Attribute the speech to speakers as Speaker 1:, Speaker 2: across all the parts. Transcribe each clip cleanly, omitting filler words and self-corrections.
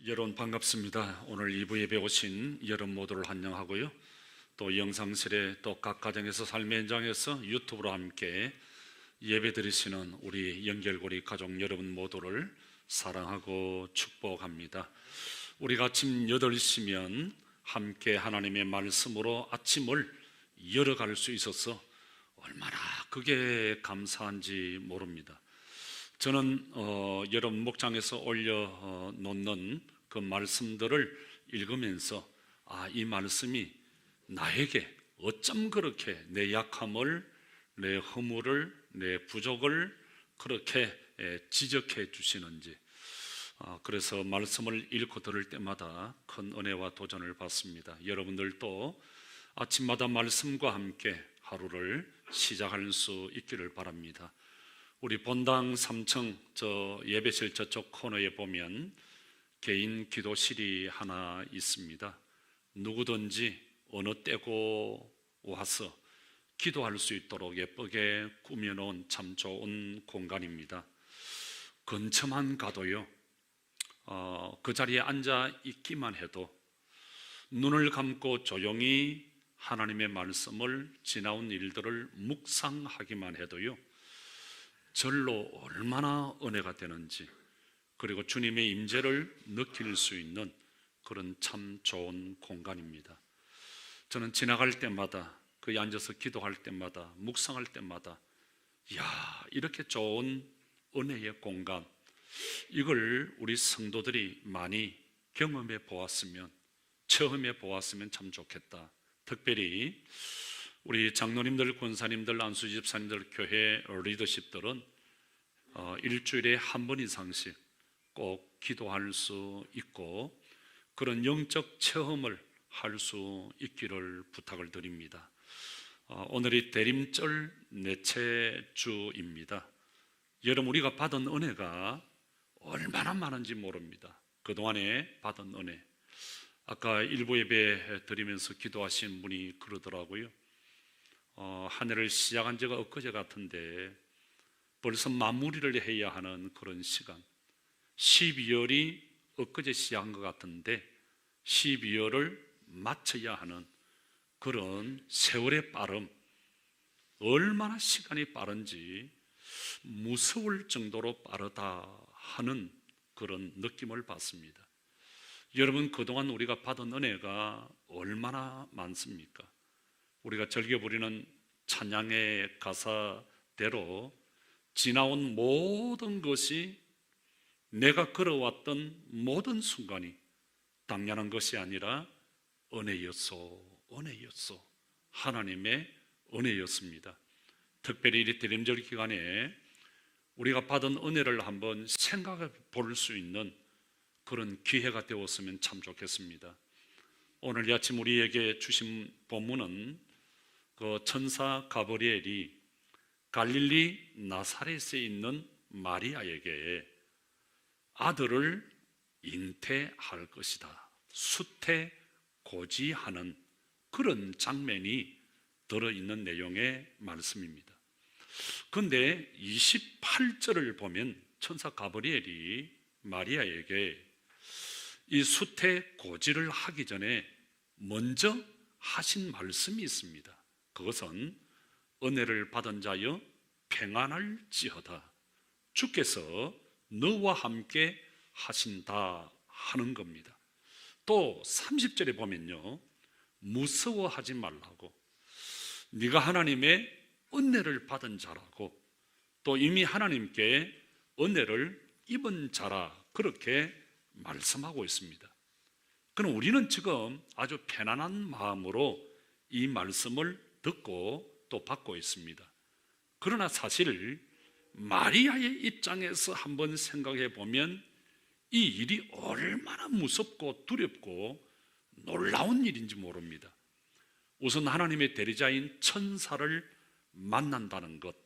Speaker 1: 여러분 반갑습니다. 오늘 2부 예배 오신 여러분 모두를 환영하고요. 또 영상실에 또 각 가정에서 삶의 현장에서 유튜브로 함께 예배 드리시는 우리 연결고리 가족 여러분 모두를 사랑하고 축복합니다. 우리가 아침 8시면 함께 하나님의 말씀으로 아침을 열어갈 수 있어서 얼마나 그게 감사한지 모릅니다. 저는 여러분 목장에서 올려놓는 그 말씀들을 읽으면서 이 말씀이 나에게 어쩜 그렇게 내 약함을, 내 허물을, 내 부족을 그렇게 지적해 주시는지, 그래서 말씀을 읽고 들을 때마다 큰 은혜와 도전을 받습니다. 여러분들도 아침마다 말씀과 함께 하루를 시작할 수 있기를 바랍니다. 우리 본당 3층 저 예배실 저쪽 코너에 보면 개인 기도실이 하나 있습니다. 누구든지 어느 때고 와서 기도할 수 있도록 예쁘게 꾸며놓은 참 좋은 공간입니다. 근처만 가도요, 그 자리에 앉아 있기만 해도, 눈을 감고 조용히 하나님의 말씀을 지나온 일들을 묵상하기만 해도요, 절로 얼마나 은혜가 되는지, 그리고 주님의 임재를 느낄 수 있는 그런 참 좋은 공간입니다. 저는 지나갈 때마다, 거기 앉아서 기도할 때마다, 묵상할 때마다 이렇게 좋은 은혜의 공간, 이걸 우리 성도들이 많이 경험해 보았으면, 체험해 보았으면 참 좋겠다. 특별히 우리 장로님들, 권사님들, 안수 집사님들, 교회 리더십들은 일주일에 한 번 이상씩 꼭 기도할 수 있고 그런 영적 체험을 할 수 있기를 부탁을 드립니다. 오늘이 대림절 넷째 주입니다. 여러분, 우리가 받은 은혜가 얼마나 많은지 모릅니다. 그동안에 받은 은혜, 아까 일부 예배 드리면서 기도하신 분이 그러더라고요. 한 해를 시작한 지가 엊그제 같은데 벌써 마무리를 해야 하는 그런 시간, 12월이 엊그제 시작한 것 같은데 12월을 마쳐야 하는 그런 세월의 빠름, 얼마나 시간이 빠른지 무서울 정도로 빠르다 하는 그런 느낌을 받습니다. 여러분, 그동안 우리가 받은 은혜가 얼마나 많습니까? 우리가 즐겨 부리는 찬양의 가사대로 지나온 모든 것이, 내가 걸어왔던 모든 순간이 당연한 것이 아니라 은혜였소, 은혜였소, 하나님의 은혜였습니다. 특별히 이 대림절 기간에 우리가 받은 은혜를 한번 생각해 볼 수 있는 그런 기회가 되었으면 참 좋겠습니다. 오늘 이 아침 우리에게 주신 본문은 그 천사 가브리엘이 갈릴리 나사렛에 있는 마리아에게 아들을 잉태할 것이다, 수태고지하는 그런 장면이 들어있는 내용의 말씀입니다. 그런데 28절을 보면 천사 가브리엘이 마리아에게 이 수태고지를 하기 전에 먼저 하신 말씀이 있습니다. 그것은 은혜를 받은 자여 평안할지어다, 주께서 너와 함께 하신다 하는 겁니다. 또 30절에 보면요, 무서워하지 말라고, 네가 하나님의 은혜를 받은 자라고, 또 이미 하나님께 은혜를 입은 자라, 그렇게 말씀하고 있습니다. 그럼 우리는 지금 아주 편안한 마음으로 이 말씀을 듣고 또 받고 있습니다. 그러나 사실 마리아의 입장에서 한번 생각해 보면 이 일이 얼마나 무섭고 두렵고 놀라운 일인지 모릅니다. 우선 하나님의 대리자인 천사를 만난다는 것,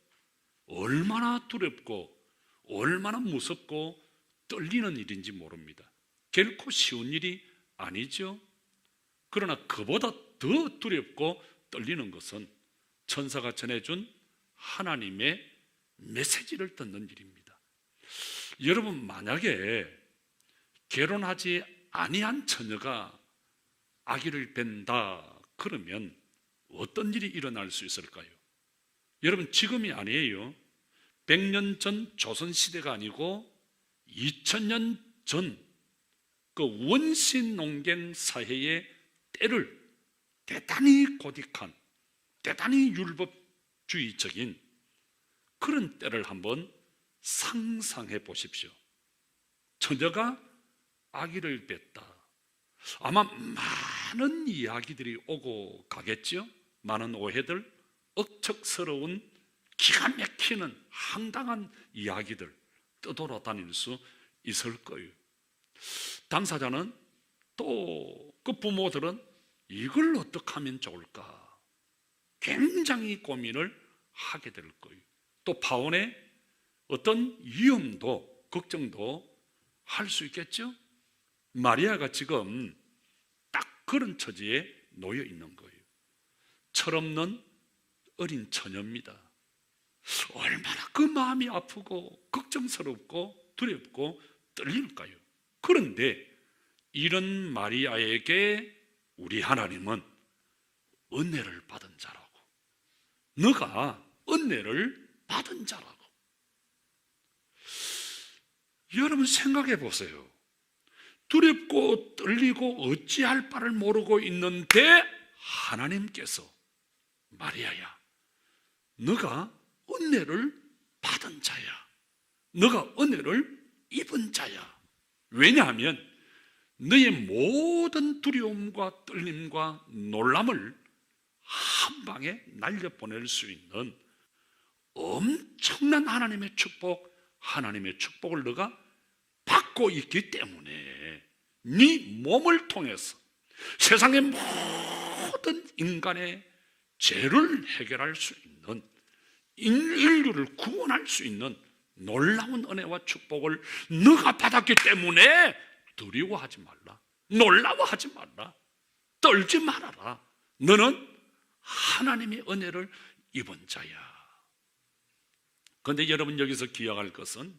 Speaker 1: 얼마나 두렵고 얼마나 무섭고 떨리는 일인지 모릅니다. 결코 쉬운 일이 아니죠. 그러나 그보다 더 두렵고 떨리는 것은 천사가 전해준 메시지를 듣는 일입니다. 여러분, 만약에 결혼하지 아니한 처녀가 아기를 뵌다 그러면 어떤 일이 일어날 수 있을까요? 여러분, 지금이 아니에요. 100년 전 조선시대가 아니고 2000년 전 그 원시 농경 사회의 때를 대단히 고딕한, 대단히 율법주의적인 그런 때를 한번 상상해 보십시오. 처녀가 아기를 뺐다. 아마 많은 이야기들이 오고 가겠죠. 많은 오해들, 억척스러운 기가 막히는 황당한 이야기들 떠돌아다닐 수 있을 거예요. 당사자는 또 그 부모들은 이걸 어떻게 하면 좋을까 굉장히 고민을 하게 될 거예요. 또 파혼의 어떤 위험도 걱정도 할 수 있겠죠. 마리아가 지금 딱 그런 처지에 놓여 있는 거예요. 철없는 어린 처녀입니다. 얼마나 그 마음이 아프고 걱정스럽고 두렵고 떨릴까요? 그런데 이런 마리아에게 우리 하나님은 은혜를 받은 자라고, 너가 은혜를 받은 자라고. 여러분 생각해 보세요. 두렵고 떨리고 어찌할 바를 모르고 있는데 하나님께서 마리아야, 너가 은혜를 받은 자야, 너가 은혜를 입은 자야. 왜냐하면 너의 모든 두려움과 떨림과 놀람을 한 방에 날려보낼 수 있는 엄청난 하나님의 축복을 너가 받고 있기 때문에 네 몸을 통해서 세상의 모든 인간의 죄를 해결할 수 있는, 인류를 구원할 수 있는 놀라운 은혜와 축복을 너가 받았기 때문에 두려워하지 말라, 놀라워하지 말라, 떨지 말아라. 너는 하나님의 은혜를 입은 자야. 그런데 여러분 여기서 기억할 것은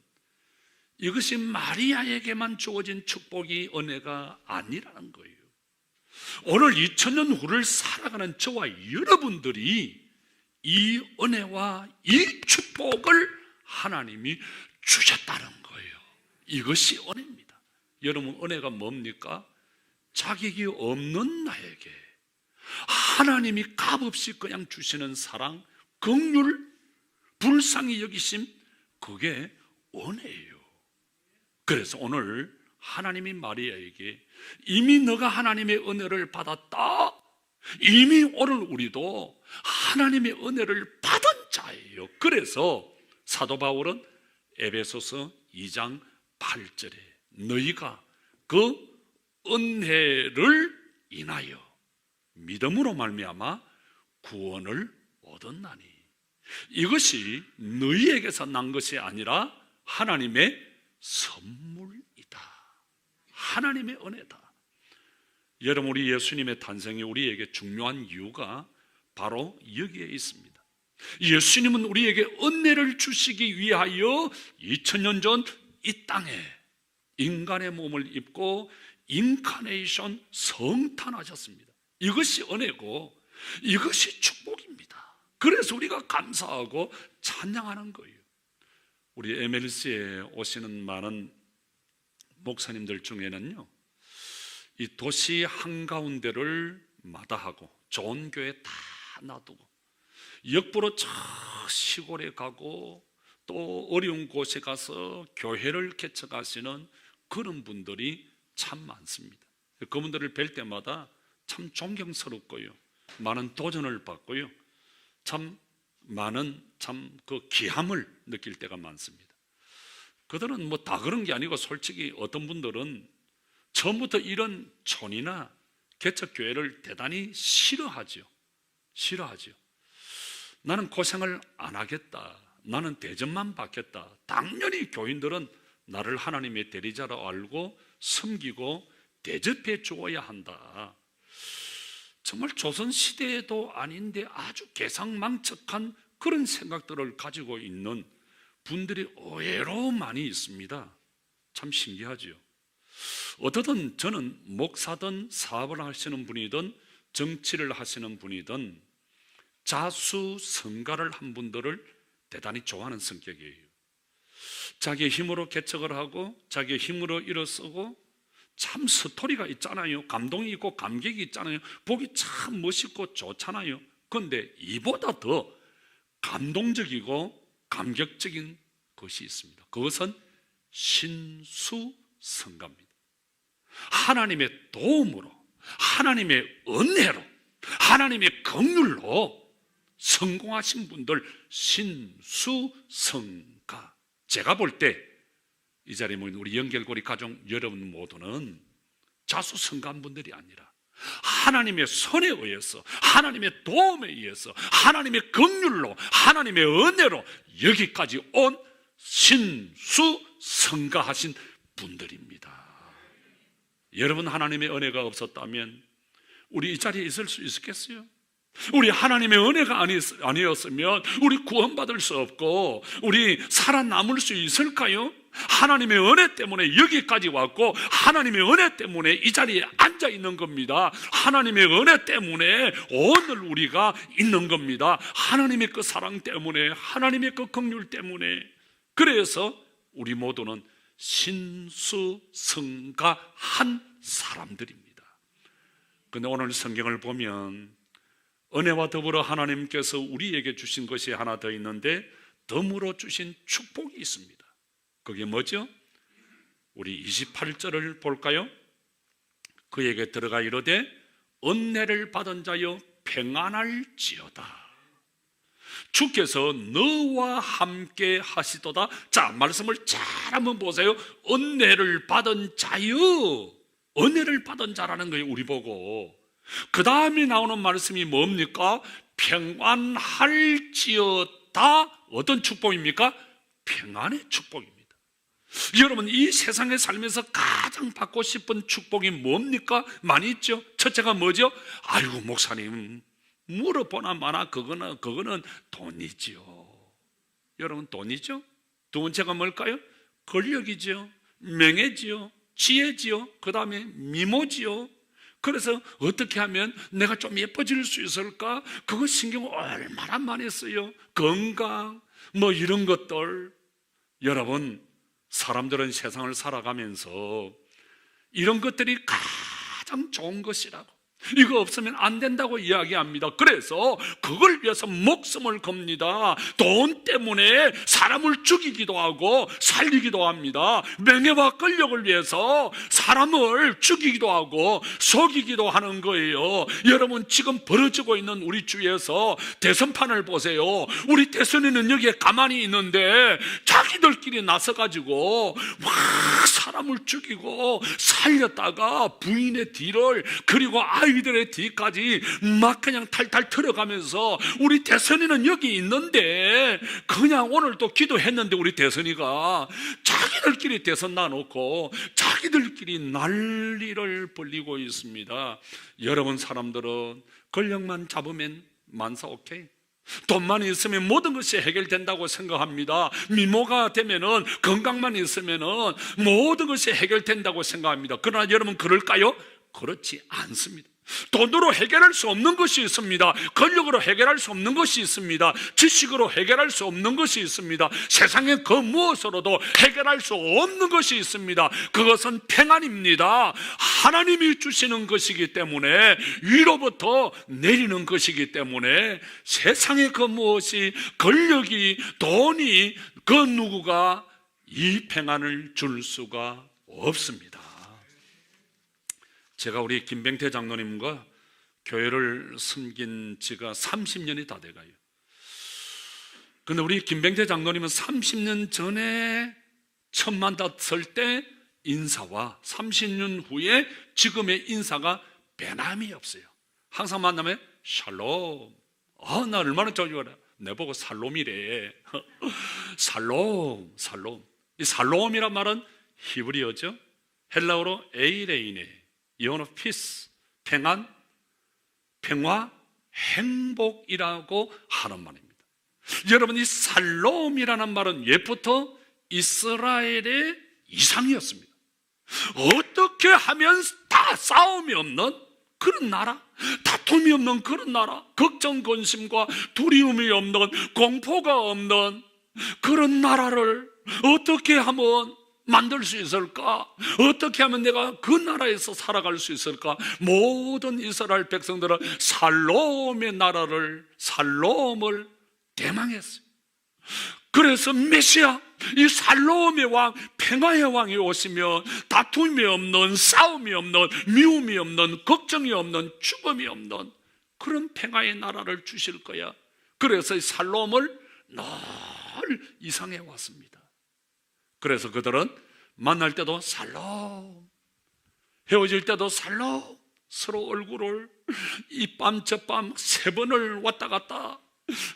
Speaker 1: 이것이 마리아에게만 주어진 축복이 은혜가 아니라는 거예요. 오늘 2000년 후를 살아가는 저와 여러분들이 이 은혜와 이 축복을 하나님이 주셨다는 거예요. 이것이 은혜입니다. 여러분, 은혜가 뭡니까? 자격이 없는 나에게 하나님이 값없이 그냥 주시는 사랑, 긍휼, 불쌍히 여기심, 그게 은혜예요. 그래서 오늘 하나님이 마리아에게 이미 너가 하나님의 은혜를 받았다, 이미 오늘 우리도 하나님의 은혜를 받은 자예요. 그래서 사도 바울은 에베소서 2장 8절에 너희가 그 은혜를 인하여 믿음으로 말미암아 구원을 얻었나니 이것이 너희에게서 난 것이 아니라 하나님의 선물이다. 하나님의 은혜다. 여러분, 우리 예수님의 탄생이 우리에게 중요한 이유가 바로 여기에 있습니다. 예수님은 우리에게 은혜를 주시기 위하여 2000년 전 이 땅에 인간의 몸을 입고 인카네이션 성탄하셨습니다. 이것이 은혜고 이것이 축복입니다. 그래서 우리가 감사하고 찬양하는 거예요. 우리 MLC에 오시는 많은 목사님들 중에는요, 이 도시 한가운데를 마다하고 좋은 교회 다 놔두고 역부로 저 시골에 가고 또 어려운 곳에 가서 교회를 개척하시는 그런 분들이 참 많습니다. 그분들을 뵐 때마다 참 존경스럽고요, 많은 도전을 받고요, 참 많은 그 귀함을 느낄 때가 많습니다. 그들은 뭐 다 그런 게 아니고 솔직히 어떤 분들은 처음부터 이런 촌이나 개척교회를 대단히 싫어하죠. 나는 고생을 안 하겠다, 나는 대접만 받겠다. 당연히 교인들은 나를 하나님의 대리자로 알고 섬기고 대접해 주어야 한다. 정말 조선시대에도 아닌데 아주 개상망측한 그런 생각들을 가지고 있는 분들이 의외로 많이 있습니다. 참 신기하죠. 어떻든 저는 목사든 사업을 하시는 분이든 정치를 하시는 분이든 자수성가를 한 분들을 대단히 좋아하는 성격이에요. 자기의 힘으로 개척을 하고 자기의 힘으로 일어서고 참 스토리가 있잖아요. 감동이 있고 감격이 있잖아요. 보기 참 멋있고 좋잖아요. 그런데 이보다 더 감동적이고 감격적인 것이 있습니다. 그것은 신수성가입니다. 하나님의 도움으로, 하나님의 은혜로, 하나님의 긍휼로 성공하신 분들, 신수성가. 제가 볼 때 이 자리에 모인 우리 연결고리 가족 여러분 모두는 자수성가한 분들이 아니라 하나님의 선에 의해서, 하나님의 도움에 의해서, 하나님의 긍휼로, 하나님의 은혜로 여기까지 온 신수성가하신 분들입니다. 여러분, 하나님의 은혜가 없었다면 우리 이 자리에 있을 수 있었겠어요? 우리 하나님의 은혜가 아니었으면 우리 구원받을 수 없고 우리 살아남을 수 있을까요? 하나님의 은혜 때문에 여기까지 왔고 하나님의 은혜 때문에 이 자리에 앉아 있는 겁니다. 하나님의 은혜 때문에 오늘 우리가 있는 겁니다. 하나님의 그 사랑 때문에, 하나님의 그 긍휼 때문에. 그래서 우리 모두는 신수성가한 사람들입니다. 그런데 오늘 성경을 보면 은혜와 더불어 하나님께서 우리에게 주신 것이 하나 더 있는데 덤으로 주신 축복이 있습니다. 그게 뭐죠? 우리 28절을 볼까요? 그에게 들어가 이르되 은혜를 받은 자여 평안할지어다. 주께서 너와 함께 하시도다. 자, 말씀을 잘 한번 보세요. 은혜를 받은 자여, 은혜를 받은 자라는 거예요. 우리 보고 그 다음에 나오는 말씀이 뭡니까? 평안할지어다. 어떤 축복입니까? 평안의 축복입니다. 여러분, 이 세상에 살면서 가장 받고 싶은 축복이 뭡니까? 많이 있죠. 첫째가 뭐죠? 아이고 목사님 물어보나 마나 그거는 돈이죠. 여러분, 돈이죠. 두 번째가 뭘까요? 권력이죠. 명예지요. 지혜지요. 그 다음에 미모지요. 그래서 어떻게 하면 내가 좀 예뻐질 수 있을까? 그거 신경을 얼마나 많이 써요. 건강 뭐 이런 것들. 여러분, 사람들은 세상을 살아가면서 이런 것들이 가장 좋은 것이라고, 이거 없으면 안 된다고 이야기합니다. 그래서 그걸 위해서 목숨을 겁니다. 돈 때문에 사람을 죽이기도 하고 살리기도 합니다. 명예와 권력을 위해서 사람을 죽이기도 하고 속이기도 하는 거예요. 여러분, 지금 벌어지고 있는 우리 주위에서 대선판을 보세요. 우리 대선인은 여기에 가만히 있는데 자기들끼리 나서가지고 막 사람을 죽이고 살렸다가 부인의 뒤를, 그리고 아이들의 뒤까지 막 그냥 탈탈 털어가면서, 우리 대선이는 여기 있는데 그냥 오늘도 기도했는데 우리 대선이가 자기들끼리 대선 나놓고 자기들끼리 난리를 벌리고 있습니다. 여러분, 사람들은 권력만 잡으면 만사 오케이, 돈만 있으면 모든 것이 해결된다고 생각합니다. 미모가 되면은, 건강만 있으면은 모든 것이 해결된다고 생각합니다. 그러나 여러분, 그럴까요? 그렇지 않습니다. 돈으로 해결할 수 없는 것이 있습니다. 권력으로 해결할 수 없는 것이 있습니다. 지식으로 해결할 수 없는 것이 있습니다. 세상에 그 무엇으로도 해결할 수 없는 것이 있습니다. 그것은 평안입니다. 하나님이 주시는 것이기 때문에, 위로부터 내리는 것이기 때문에 세상에 그 무엇이, 권력이, 돈이, 그 누구가 이 평안을 줄 수가 없습니다. 제가 우리 김병태 장로님과 교회를 섬긴 지가 30년이 다 돼가요. 그런데 우리 김병태 장로님은 30년 전에 처음 만났을 때 인사와 30년 후에 지금의 인사가 변함이 없어요. 항상 만나면 샬롬. 나 얼마나 좋아요. 내보고 살롬이래. 살롬. 이 살롬이란 말은 히브리어죠. 헬라어로 에이레이네, 영어로 peace, 평안, 평화, 행복이라고 하는 말입니다. 여러분, 이 살롬이라는 말은 옛부터 이스라엘의 이상이었습니다. 어떤 어떻게 하면 다 싸움이 없는 그런 나라, 다툼이 없는 그런 나라, 걱정, 근심과 두려움이 없는, 공포가 없는 그런 나라를 어떻게 하면 만들 수 있을까? 어떻게 하면 내가 그 나라에서 살아갈 수 있을까? 모든 이스라엘 백성들은 살롬의 나라를, 살롬을 대망했어요. 그래서 메시아, 이 살롬의 왕, 평화의 왕이 오시면 다툼이 없는, 싸움이 없는, 미움이 없는, 걱정이 없는, 죽음이 없는 그런 평화의 나라를 주실 거야. 그래서 이 살롬을 늘 이상해 왔습니다. 그래서 그들은 만날 때도 살롬, 헤어질 때도 살롬, 서로 얼굴을 이 밤 저 밤 3번을 왔다 갔다.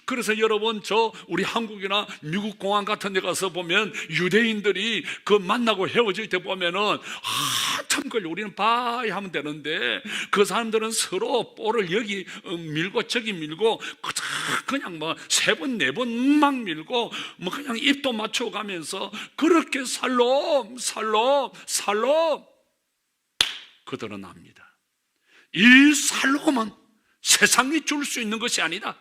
Speaker 1: 그래서 여러분, 우리 한국이나 미국 공항 같은 데 가서 보면 유대인들이 그 만나고 헤어질 때 보면은 한참 걸려. 우리는 바이 하면 되는데 그 사람들은 서로 볼을 여기 밀고 저기 밀고 그냥 뭐 3번 4번 막 밀고 뭐 그냥 입도 맞춰 가면서 그렇게 살롬 살롬 살롬. 그들은 압니다. 이 살롬은 세상이 줄 수 있는 것이 아니다.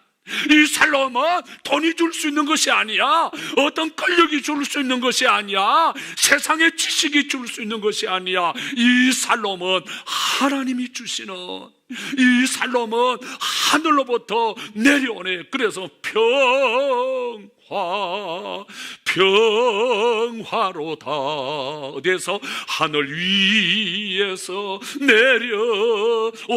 Speaker 1: 이 살롬은 돈이 줄 수 있는 것이 아니야. 어떤 권력이 줄 수 있는 것이 아니야. 세상의 지식이 줄 수 있는 것이 아니야. 이 살롬은 하나님이 주시는, 이 살롬은 하늘로부터 내려오네. 그래서 평화로다. 어디에서? 하늘 위에서 내려오네.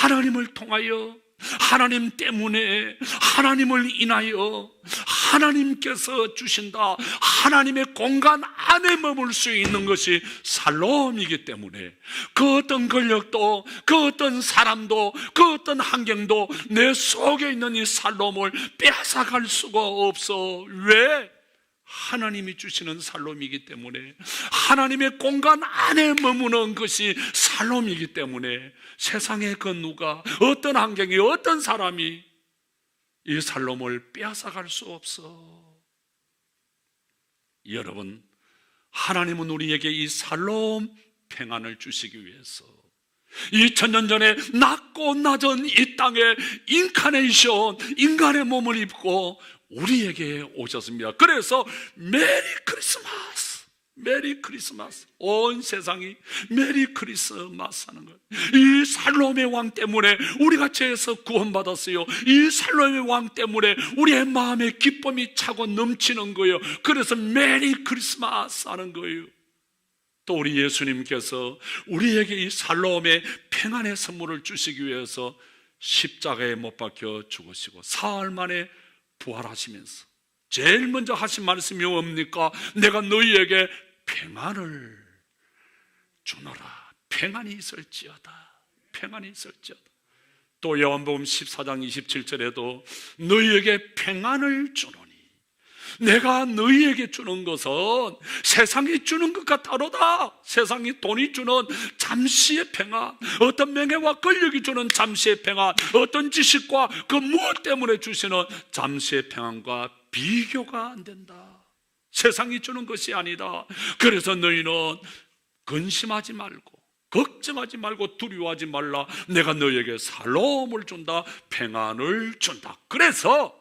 Speaker 1: 하나님을 통하여, 하나님 때문에, 하나님을 인하여 하나님께서 주신다. 하나님의 공간 안에 머물 수 있는 것이 살롬이기 때문에 그 어떤 권력도, 그 어떤 사람도, 그 어떤 환경도 내 속에 있는 이 살롬을 빼앗아갈 수가 없어. 왜? 하나님이 주시는 살롬이기 때문에, 하나님의 공간 안에 머무는 것이 살롬이기 때문에 세상의 그 누가, 어떤 환경이, 어떤 사람이 이 살롬을 빼앗아갈 수 없어. 여러분, 하나님은 우리에게 이 살롬 평안을 주시기 위해서 2000년 전에 낮고 낮은 이 땅에 인카네이션, 인간의 몸을 입고 우리에게 오셨습니다. 그래서 메리 크리스마스, 메리 크리스마스. 온 세상이 메리 크리스마스 하는 거예요. 이 살롬의 왕 때문에 우리가 죄에서 구원받았어요. 이 살롬의 왕 때문에 우리의 마음에 기쁨이 차고 넘치는 거예요. 그래서 메리 크리스마스 하는 거예요. 또 우리 예수님께서 우리에게 이 살롬의 평안의 선물을 주시기 위해서 십자가에 못 박혀 죽으시고 사흘 만에 부활하시면서 제일 먼저 하신 말씀이 뭡니까? 내가 너희에게 평안을 주노라. 평안이 있을지어다. 평안이 있을지어다. 또 요한복음 14장 27절에도 너희에게 평안을 주노니, 내가 너희에게 주는 것은 세상이 주는 것과 다르다. 세상이 돈이 주는 잠시의 평안, 어떤 명예와 권력이 주는 잠시의 평안, 어떤 지식과 그 무엇 때문에 주시는 잠시의 평안과 비교가 안 된다. 세상이 주는 것이 아니다. 그래서 너희는 근심하지 말고, 걱정하지 말고, 두려워하지 말라. 내가 너희에게 살롬을 준다. 평안을 준다. 그래서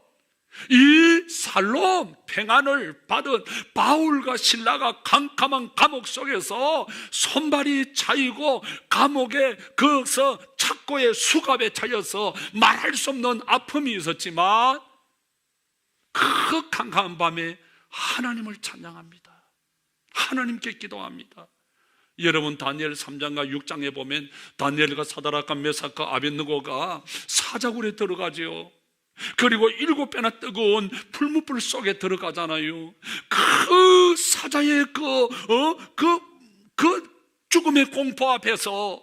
Speaker 1: 이 살롬 평안을 받은 바울과 실라가 캄캄한 감옥 속에서 손발이 차이고 감옥에 거기서 착고의 수갑에 차여서 말할 수 없는 아픔이 있었지만 그 캄캄한 밤에 하나님을 찬양합니다. 하나님께 기도합니다. 여러분, 다니엘 3장과 6장에 보면 다니엘과 사드락과 메삭과 아벳느고가 사자굴에 들어가죠. 그리고 7배나 뜨거운 풀무불 속에 들어가잖아요. 그 사자의 그 죽음의 공포 앞에서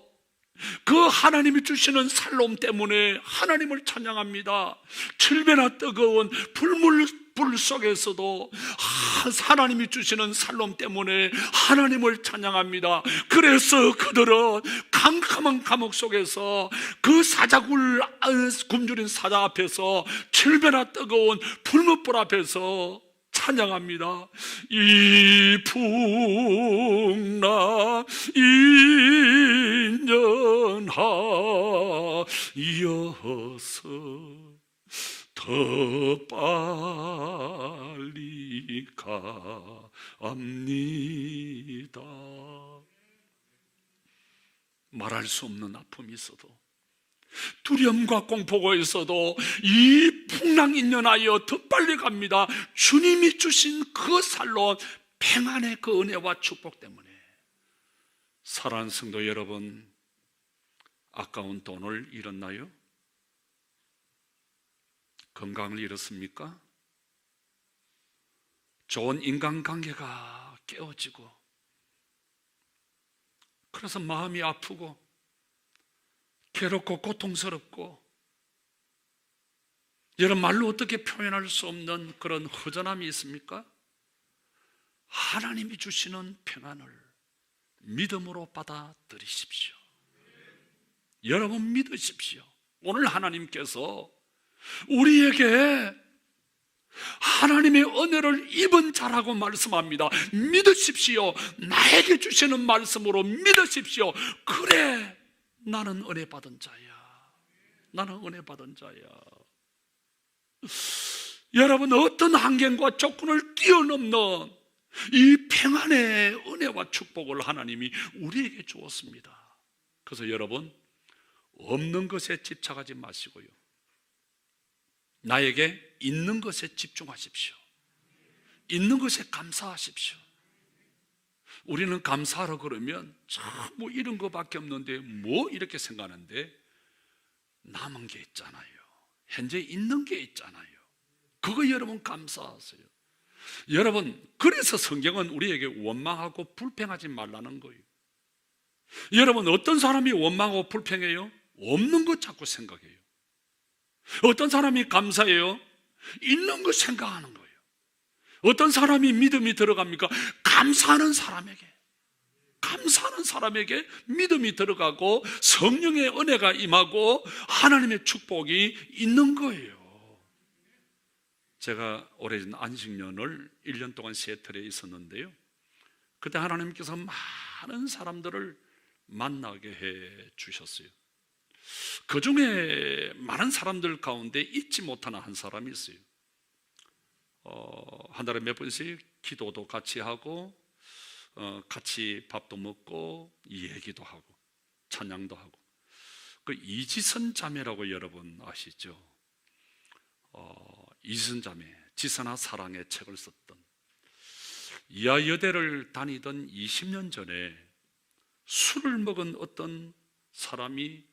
Speaker 1: 그 하나님이 주시는 살롬 때문에 하나님을 찬양합니다. 7배나 뜨거운 불 속에서도 하나님이 주시는 살롬 때문에 하나님을 찬양합니다. 그래서 그들은 캄캄한 감옥 속에서 그 사자굴 굶주린 사자 앞에서 7배나 뜨거운 불못불 앞에서 찬양합니다. 이 풍랑 인연하여서 더 빨리 갑니다. 말할 수 없는 아픔이 있어도, 두려움과 공포가 있어도 이 풍랑 인연하여 더 빨리 갑니다. 주님이 주신 그 살로, 평안의 그 은혜와 축복 때문에. 사랑하는 성도 여러분, 아까운 돈을 잃었나요? 건강을 잃었습니까? 좋은 인간관계가 깨어지고, 그래서 마음이 아프고 괴롭고 고통스럽고, 여러분 말로 어떻게 표현할 수 없는 그런 허전함이 있습니까? 하나님이 주시는 평안을 믿음으로 받아들이십시오. 여러분 믿으십시오. 오늘 하나님께서 우리에게 하나님의 은혜를 입은 자라고 말씀합니다. 믿으십시오. 나에게 주시는 말씀으로 믿으십시오. 그래, 나는 은혜 받은 자야. 나는 은혜 받은 자야. 여러분, 어떤 환경과 조건을 뛰어넘는 이 평안의 은혜와 축복을 하나님이 우리에게 주었습니다. 그래서 여러분, 없는 것에 집착하지 마시고요, 나에게 있는 것에 집중하십시오. 있는 것에 감사하십시오. 우리는 감사하라 그러면 참 뭐 이런 것밖에 없는데 뭐 이렇게 생각하는데, 남은 게 있잖아요. 현재 있는 게 있잖아요. 그거 여러분 감사하세요. 여러분, 그래서 성경은 우리에게 원망하고 불평하지 말라는 거예요. 여러분, 어떤 사람이 원망하고 불평해요? 없는 것 자꾸 생각해요. 어떤 사람이 감사해요? 있는 것 생각하는 거예요. 어떤 사람이 믿음이 들어갑니까? 감사하는 사람에게 믿음이 들어가고 성령의 은혜가 임하고 하나님의 축복이 있는 거예요. 제가 오래전 안식년을 1년 동안 시애틀에 있었는데요, 그때 하나님께서 많은 사람들을 만나게 해 주셨어요. 그 중에 많은 사람들 가운데 잊지 못하는 한 사람이 있어요. 한 달에 몇 번씩 기도도 같이 하고, 같이 밥도 먹고, 얘기도 하고, 찬양도 하고, 그 이지선 자매라고 여러분 아시죠? 이지선 자매, 지선아 사랑의 책을 썼던, 이하여대를 다니던 20년 전에 술을 먹은 어떤 사람이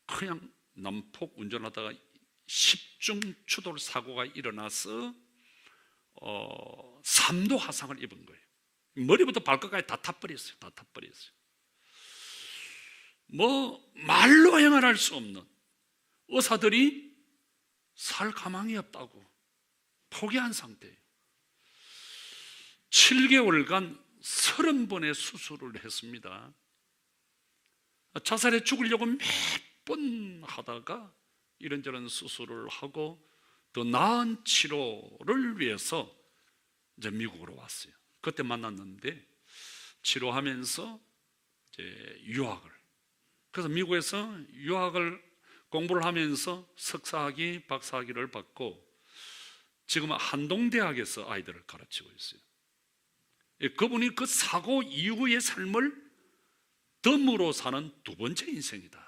Speaker 1: 그냥 난폭 운전하다가 10중 추돌 사고가 일어나서 3도 화상을 입은 거예요. 머리부터 발끝까지 다 타버렸어요. 뭐 말로 행할 수 없는, 의사들이 살 가망이 없다고 포기한 상태예요. 7개월간 30번의 수술을 했습니다. 자살해 죽으려고 몇 번 하다가 이런저런 수술을 하고 더 나은 치료를 위해서 이제 미국으로 왔어요. 그때 만났는데 치료하면서 이제 유학을, 그래서 미국에서 유학을 공부를 하면서 석사학위, 박사학위를 받고 지금 한동대학에서 아이들을 가르치고 있어요. 그분이 그 사고 이후의 삶을 덤으로 사는 두 번째 인생이다.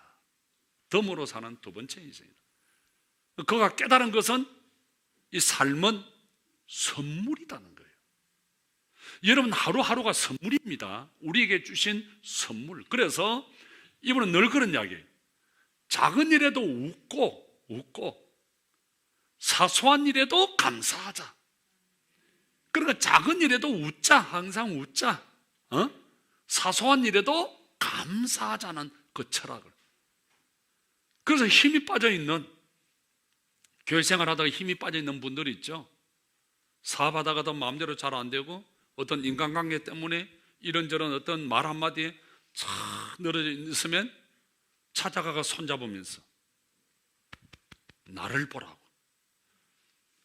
Speaker 1: 그가 깨달은 것은 이 삶은 선물이라는 거예요. 여러분, 하루하루가 선물입니다. 우리에게 주신 선물. 그래서 이분은 늘 그런 이야기예요. 작은 일에도 웃고 사소한 일에도 감사하자. 그러니까 작은 일에도 웃자. 항상 웃자. 사소한 일에도 감사하자는 그 철학을. 그래서 힘이 빠져있는, 교회 생활하다가 힘이 빠져있는 분들이 있죠. 사업하다가도 마음대로 잘 안 되고, 어떤 인간관계 때문에 이런저런 어떤 말 한마디에 참 늘어져 있으면 찾아가가 손잡으면서 나를 보라고,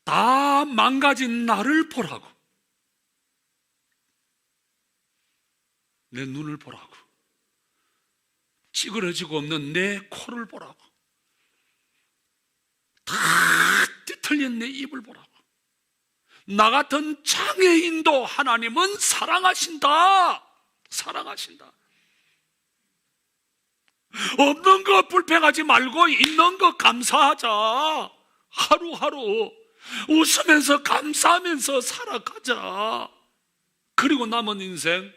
Speaker 1: 다 망가진 나를 보라고, 내 눈을 보라고, 찌그러지고 없는 내 코를 보라고, 다 뒤틀린 내 입을 보라고. 나 같은 장애인도 하나님은 사랑하신다. 사랑하신다. 없는 거 불평하지 말고 있는 거 감사하자. 하루하루 웃으면서 감사하면서 살아가자. 그리고 남은 인생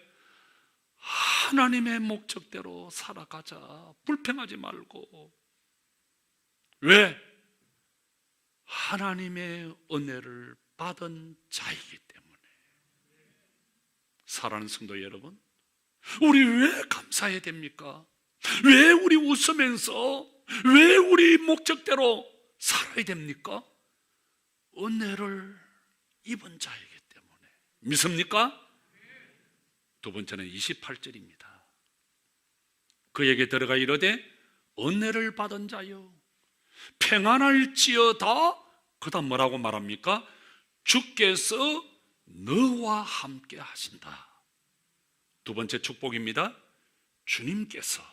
Speaker 1: 하나님의 목적대로 살아가자. 불평하지 말고. 왜? 하나님의 은혜를 받은 자이기 때문에. 사랑하는 성도 여러분, 우리 왜 감사해야 됩니까? 왜 우리 웃으면서, 왜 우리 목적대로 살아야 됩니까? 은혜를 입은 자이기 때문에. 믿습니까? 두 번째는 28절입니다. 그에게 들어가 이르되 은혜를 받은 자여 평안할지어다. 그 다음 뭐라고 말합니까? 주께서 너와 함께 하신다. 두 번째 축복입니다. 주님께서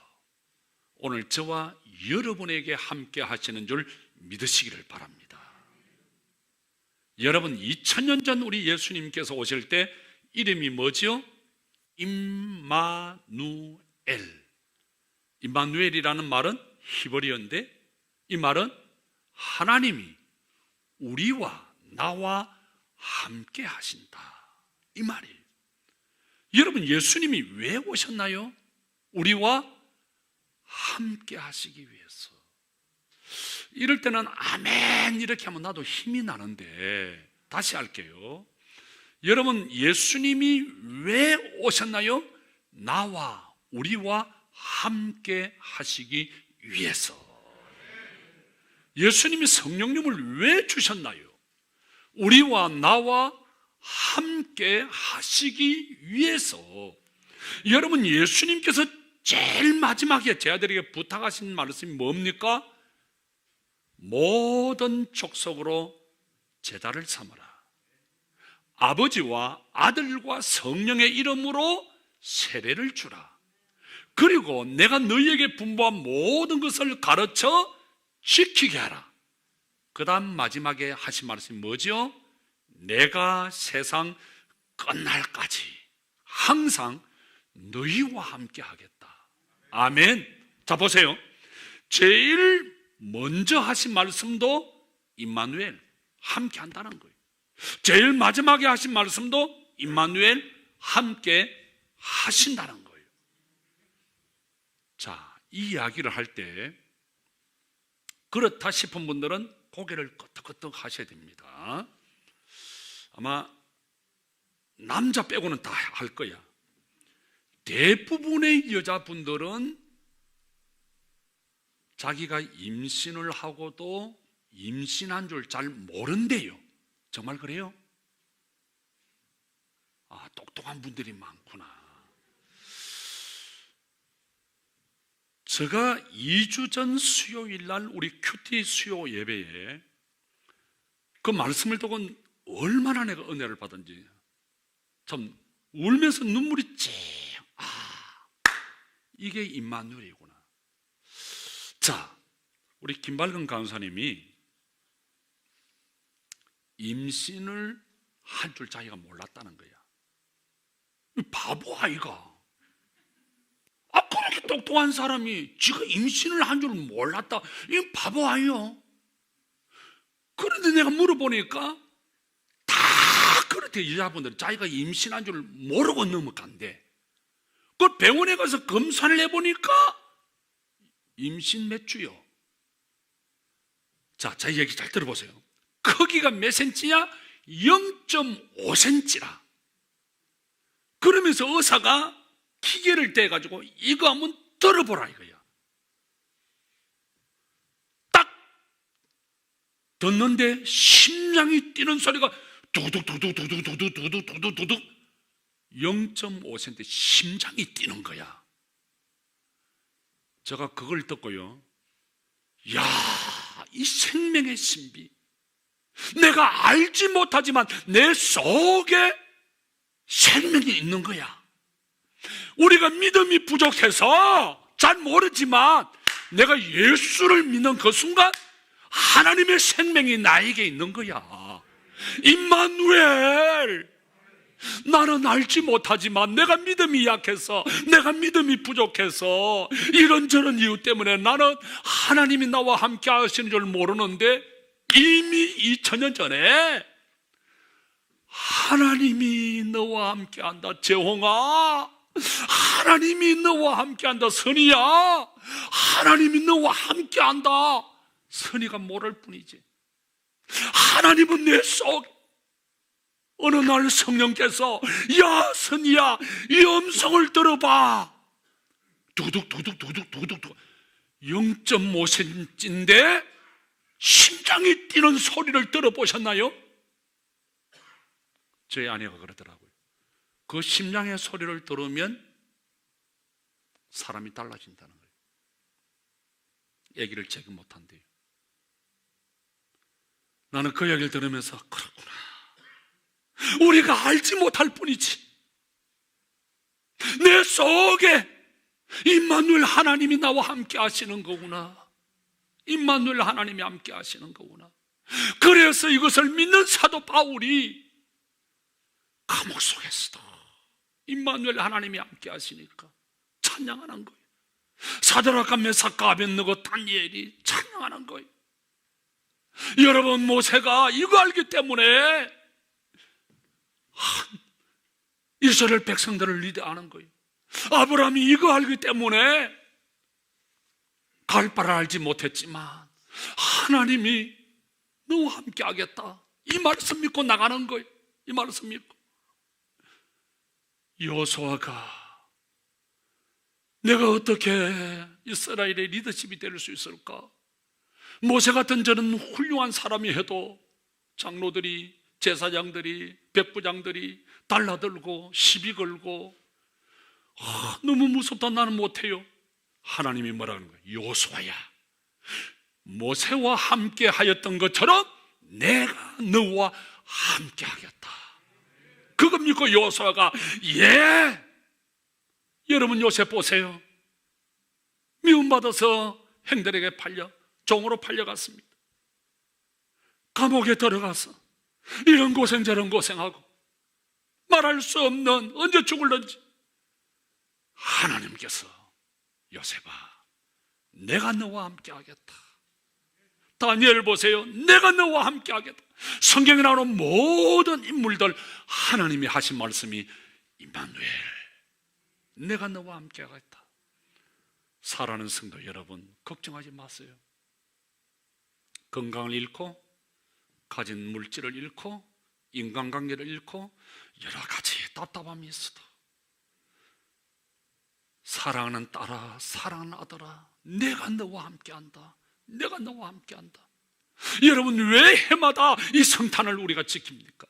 Speaker 1: 오늘 저와 여러분에게 함께 하시는 줄 믿으시기를 바랍니다. 여러분, 2000년 전 우리 예수님께서 오실 때 이름이 뭐지요? 임마누엘. 임마누엘이라는 말은 히브리어인데, 이 말은 하나님이 우리와 나와 함께 하신다, 이 말이에요. 여러분, 예수님이 왜 오셨나요? 우리와 함께 하시기 위해서. 이럴 때는 아멘 이렇게 하면 나도 힘이 나는데, 다시 할게요. 여러분, 예수님이 왜 오셨나요? 나와 우리와 함께 하시기 위해서. 예수님이 성령님을 왜 주셨나요? 우리와 나와 함께 하시기 위해서. 여러분, 예수님께서 제일 마지막에 제 아들에게 부탁하신 말씀이 뭡니까? 모든 족속으로 제자를 삼으라. 아버지와 아들과 성령의 이름으로 세례를 주라. 그리고 내가 너희에게 분부한 모든 것을 가르쳐 지키게 하라. 그 다음 마지막에 하신 말씀이 뭐죠? 내가 세상 끝날까지 항상 너희와 함께 하겠다. 아멘. 자, 보세요. 제일 먼저 하신 말씀도 임마누엘, 함께 한다는 거예요. 제일 마지막에 하신 말씀도 임마누엘, 함께 하신다는 거예요. 자, 이 이야기를 할 때 그렇다 싶은 분들은 고개를 끄덕끄덕 하셔야 됩니다. 아마 남자 빼고는 다 할 거야. 대부분의 여자분들은 자기가 임신을 하고도 임신한 줄 잘 모른대요. 정말 그래요? 아, 똑똑한 분들이 많구나. 제가 2주 전 수요일 날 우리 큐티 수요 예배에 그 말씀을 듣고 얼마나 내가 은혜를 받은지 참 울면서 눈물이 찡. 이게 임마누엘이구나. 자, 우리 김발근 강사님이 임신을 한 줄 자기가 몰랐다는 거야. 바보 아이가. 아, 그렇게 똑똑한 사람이 지가 임신을 한 줄 몰랐다. 이 바보 아이요. 그런데 내가 물어보니까 다 그렇대. 여자분들은 자기가 임신한 줄 모르고 넘어간대. 그 병원에 가서 검사를 해보니까 임신 몇 주요? 자, 제 얘기 잘 들어보세요. 크기가 몇 센치냐? 0.5cm라. 그러면서 의사가 기계를 떼가지고 이거 한번 들어보라 이거야. 딱 듣는데 심장이 뛰는 소리가 두둑두둑두둑두둑두둑두둑두둑 0.5cm 심장이 뛰는 거야. 제가 그걸 듣고요, 야, 이 생명의 신비, 내가 알지 못하지만 내 속에 생명이 있는 거야. 우리가 믿음이 부족해서 잘 모르지만 내가 예수를 믿는 그 순간 하나님의 생명이 나에게 있는 거야. 임마누엘. 나는 알지 못하지만 내가 믿음이 약해서, 내가 믿음이 부족해서, 이런저런 이유 때문에 나는 하나님이 나와 함께 하시는 줄 모르는데 이미 2000년 전에 하나님이 너와 함께 한다. 재홍아, 하나님이 너와 함께 한다. 선이야, 하나님이 너와 함께 한다. 선이가 모를 뿐이지. 하나님은 내 속. 어느 날 성령께서 야 선이야, 이 음성을 들어봐. 두둑두둑 0.5cm인데 심장이 뛰는 소리를 들어보셨나요? 저희 아내가 그러더라고요. 그 심장의 소리를 들으면 사람이 달라진다는 거예요. 아기를 제거 못한대요. 나는 그 이야기를 들으면서 그렇구나, 우리가 알지 못할 뿐이지 내 속에 임마누엘 하나님이 나와 함께 하시는 거구나. 임마누엘 하나님이 함께 하시는 거구나. 그래서 이것을 믿는 사도 바울이 감옥 속에서도 임마누엘 하나님이 함께 하시니까 찬양하는 거예요. 사드락과 메삭과 아벳느고 다니엘이 찬양하는 거예요. 여러분, 모세가 이거 알기 때문에 이스라엘 백성들을 리드하는 거예요. 아브라함이 이거 알기 때문에 갈 바를 알지 못했지만 하나님이 너와 함께 하겠다, 이 말씀 믿고 나가는 거예요. 이 말씀 믿고. 여호수아가 내가 어떻게 이스라엘의 리더십이 될 수 있을까? 모세 같은 저는 훌륭한 사람이 해도 장로들이, 제사장들이, 백부장들이 달라들고 시비 걸고 너무 무섭다, 나는 못해요. 하나님이 뭐라는 거예요? 여호수아야, 모세와 함께 하였던 것처럼 내가 너와 함께 하겠다. 그거 믿고 여호수아가 예. 여러분, 요셉 보세요. 미움받아서 형들에게 팔려 종으로 팔려갔습니다. 감옥에 들어가서 이런 고생 저런 고생하고 말할 수 없는, 언제 죽을런지. 하나님께서 요셉아, 내가 너와 함께 하겠다. 다니엘 보세요. 내가 너와 함께 하겠다. 성경에 나오는 모든 인물들 하나님이 하신 말씀이 임마누엘, 내가 너와 함께 하겠다. 사랑하는 성도 여러분, 걱정하지 마세요. 건강을 잃고, 가진 물질을 잃고, 인간관계를 잃고, 여러 가지 답답함이 있어도 사랑하는 딸아, 사랑하는 아들아, 내가 너와 함께한다. 내가 너와 함께한다. 여러분, 왜 해마다 이 성탄을 우리가 지킵니까?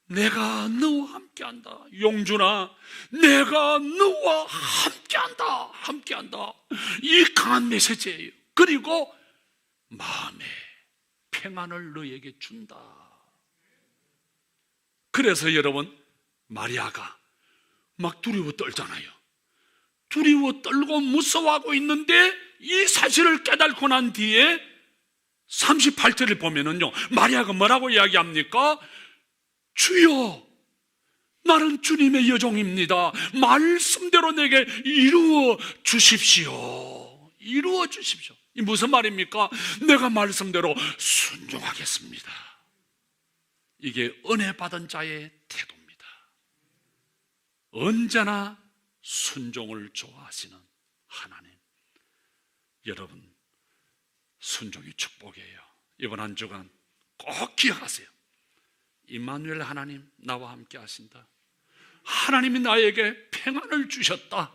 Speaker 1: 내가 너와 함께한다. 용준아, 내가 너와 함께한다. 함께한다. 이 강한 메시지예요. 그리고 마음에 평안을 너에게 준다. 그래서 여러분, 마리아가 막 두려워 떨잖아요. 두려워 떨고 무서워하고 있는데 이 사실을 깨닫고 난 뒤에 38절을 보면은요, 마리아가 뭐라고 이야기합니까? 주여, 나는 주님의 여종입니다. 말씀대로 내게 이루어 주십시오. 이루어 주십시오. 이 무슨 말입니까? 내가 말씀대로 순종하겠습니다. 이게 은혜 받은 자의 태도입니다. 언제나 순종을 좋아하시는 하나님. 여러분, 순종이 축복이에요. 이번 한 주간 꼭 기억하세요. 임마누엘 하나님 나와 함께 하신다. 하나님이 나에게 평안을 주셨다.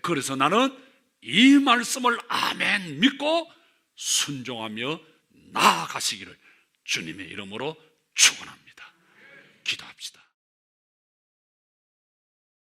Speaker 1: 그래서 나는 이 말씀을 아멘 믿고 순종하며 나아가시기를 주님의 이름으로 축원합니다. 기도합시다.